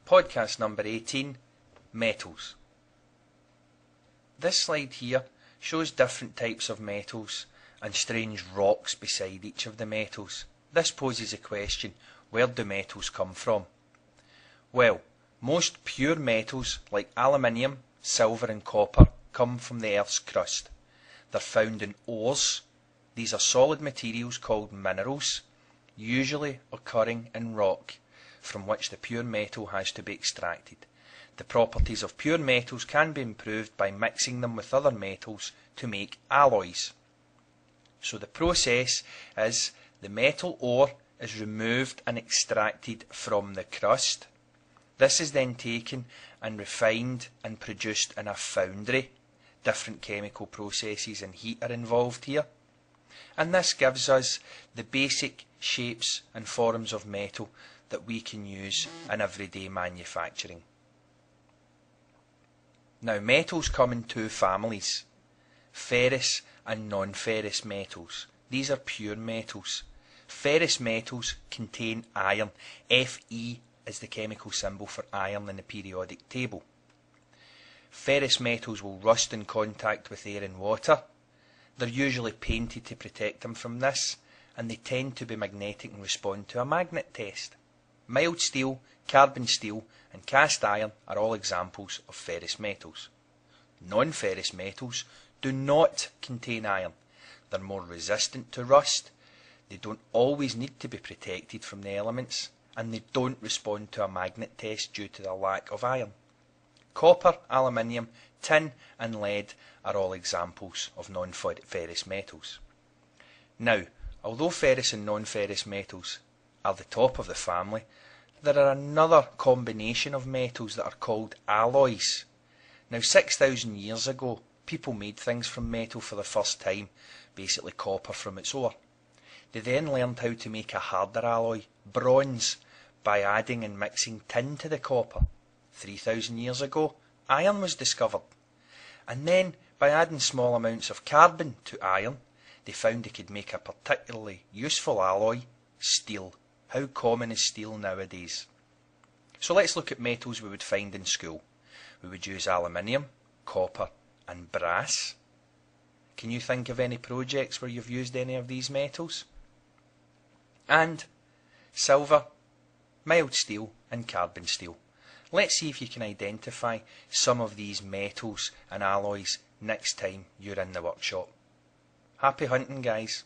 Podcast number 18, Metals. This slide here shows different types of metals and strange rocks beside each of the metals. This poses a question, where do metals come from? Well, most pure metals like aluminium, silver and copper come from the Earth's crust. They're found in ores. These are solid materials called minerals, usually occurring in rock, from which the pure metal has to be extracted. The properties of pure metals can be improved by mixing them with other metals to make alloys. So the process is the metal ore is removed and extracted from the crust. This is then taken and refined and produced in a foundry. Different chemical processes and heat are involved here. And this gives us the basic shapes and forms of metal that we can use in everyday manufacturing. Now, metals come in two families, ferrous and non-ferrous metals. These are pure metals. Ferrous metals contain iron. Fe is the chemical symbol for iron in the periodic table. Ferrous metals will rust in contact with air and water. They're usually painted to protect them from this, and they tend to be magnetic and respond to a magnet test. Mild steel, carbon steel and cast iron are all examples of ferrous metals. Non-ferrous metals do not contain iron. They're more resistant to rust. They don't always need to be protected from the elements, and they don't respond to a magnet test due to the lack of iron. Copper, aluminium, tin and lead are all examples of non-ferrous metals. Now, although ferrous and non-ferrous metals are the top of the family, there are another combination of metals that are called alloys. Now, 6,000 years ago, people made things from metal for the first time, basically copper from its ore. They then learned how to make a harder alloy, bronze, by adding and mixing tin to the copper. 3,000 years ago, iron was discovered. And then, by adding small amounts of carbon to iron, they found they could make a particularly useful alloy, steel. How common is steel nowadays? So let's look at metals we would find in school. We would use aluminium, copper and brass. Can you think of any projects where you've used any of these metals? And silver, mild steel and carbon steel. Let's see if you can identify some of these metals and alloys next time you're in the workshop. Happy hunting, guys.